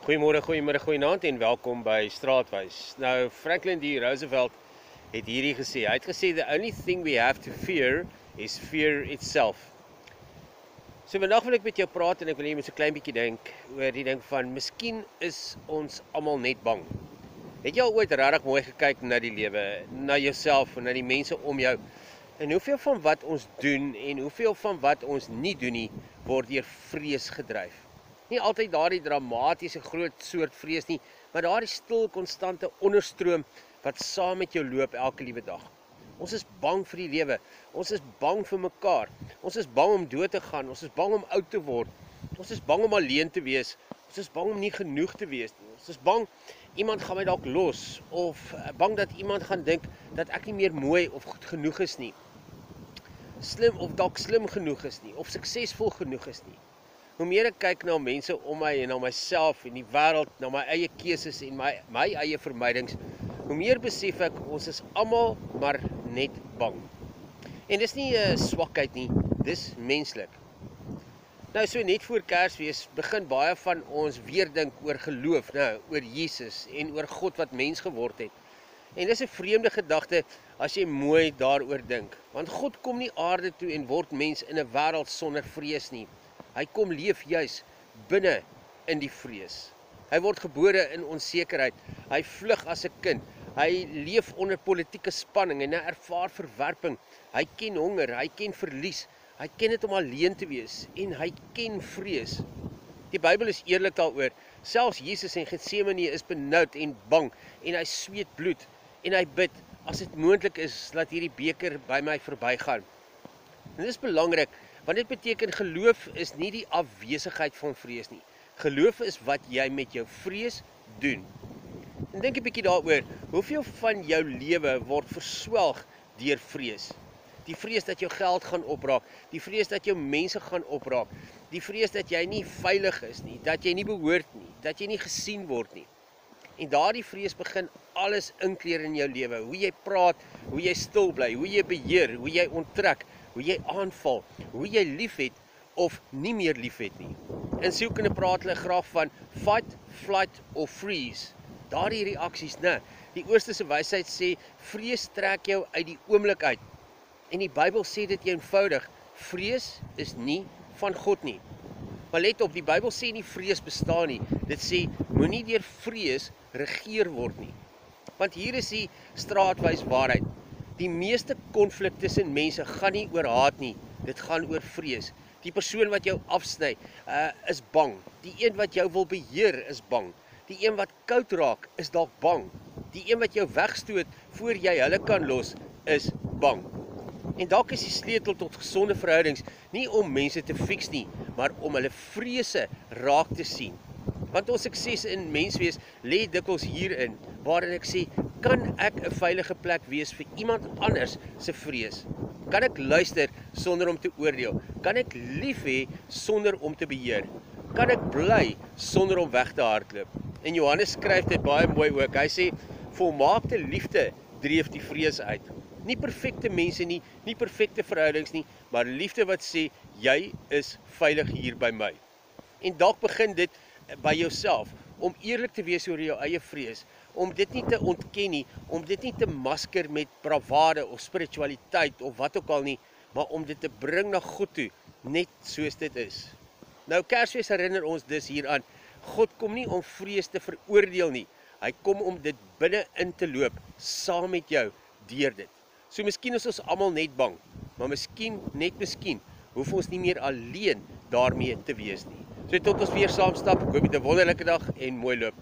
Goeiemôre, goeiemiddag, goeienaand en welkom by Straatwys. Nou, Franklin D. Roosevelt het hierdie gesê. Hy het gesê the only thing we have to fear is fear itself. So vandag wil ek met jou praat en ek wil jy moet so 'n klein bietjie dink oor die ding van miskien is ons almal net bang. Het jy al ooit regtig mooi gekyk na die lewe, na jouself en na die mense om jou? En hoeveel van wat ons doen en hoeveel van wat ons nie doen nie, word deur vrees gedryf? Nie altyd daardie dramatiese groot soort vrees nie, maar daardie stil konstante onderstroom wat saam met jou loop elke liewe dag. Ons is bang vir die lewe, ons is bang vir mekaar, ons is bang om dood te gaan, ons is bang om oud te word, ons is bang om alleen te wees, ons is bang om nie genoeg te wees nie, ons is bang iemand gaan my dalk los, of bang dat iemand gaan dink dat ek nie meer mooi of goed genoeg is nie, slim of dalk slim genoeg is nie, of suksesvol genoeg is nie. Hoe meer ek kyk na mense om my en na myself en die wêreld, na my eie keuses en my eie vermydings, hoe meer besef ek, ons is almal maar net bang. En dis nie 'n swakheid nie, dis menslik. Nou so net voor Kersfees begin baie van ons weer dink oor geloof, oor Jesus en oor God wat mens geword het. En dis 'n vreemde gedagte as jy mooi daaroor dink, want God kom nie aarde toe en word mens in 'n wêreld sonder vrees nie. Hy kom leef juis binne in die vrees. Hy word gebore in onsekerheid. Hy vlug as 'n kind. Hy leef onder politieke spanning en hy ervaar verwerping. Hy ken honger, hy ken verlies. Hy ken dit om alleen te wees en hy ken vrees. Die Bybel is eerlik daaroor. Selfs Jesus in Getsemane is benoud en bang en hy sweet bloed en hy bid, as dit moontlik is, laat hierdie beker by my verbygaan. En dit is belangrik, want dit beteken geloof is nie die afwesigheid van vrees nie. Geloof is wat jy met jou vrees doen. En dink 'n bietjie daaroor, hoeveel van jou lewe word verswelg deur vrees? Die vrees dat jou geld gaan opraak, die vrees dat jou mense gaan opraak, die vrees dat jy nie veilig is nie, dat jy nie behoort nie, dat jy nie gesien word nie. En daardie vrees begin alles inkleer in jou lewe, hoe jy praat, hoe jy stil bly, hoe jy beheer, hoe jy onttrek, hoe jy aanval, hoe jy liefhet of nie meer liefhet nie. In sielkunde praat hulle graag van fight, flight of freeze. Daardie reaksies, die oosterse wysheid sê, vrees trek jou uit die oomblik uit. En die Bybel sê dit eenvoudig, vrees is nie van God nie. Maar let op, die Bybel sê nie vrees bestaan nie. Dit sê, moenie deur vrees regeer word nie. Want hier is die straatwys waarheid. Die meeste konflik tussen mense gaan nie oor haat nie, dit gaan oor vrees. Die persoon wat jou afsny, is bang. Die een wat jou wil beheer is bang. Die een wat koud raak is dalk bang. Die een wat jou wegstoot voor jy hulle kan los is bang. En dalk is die sleutel tot gesonde verhoudings nie om mense te fix nie, maar om hulle vrese raak te sien. Want ons sukses in menswees lê dikwels hierin, waarin ek sê, kan ek 'n veilige plek wees vir iemand anders se vrees? Kan ek luister sonder om te oordeel? Kan ek lief hê sonder om te beheer? Kan ek bly sonder om weg te hardloop? En Johannes skryf dit baie mooi ook. Hy sê, volmaakte liefde dreef die vrees uit. Nie perfekte mense nie, nie perfekte verhoudings nie, maar liefde wat sê, jy is veilig hier by my. En dalk begin dit by jouself, om eerlik te wees oor jou eie vrees, om dit nie te ontken nie, om dit nie te masker met bravade of spiritualiteit of wat ook al nie, maar om dit te bring na God toe, net soos dit is. Nou Kersfees herinner ons dus hieraan, God kom nie om vrees te veroordeel nie, hy kom om dit binne in te loop, saam met jou, deur dit. So miskien is ons almal net bang, maar miskien, net miskien, hoef ons nie meer alleen daarmee te wees nie. So tot ons weer saam stap, ek hoop jy het 'n wonderlike dag en mooi loop.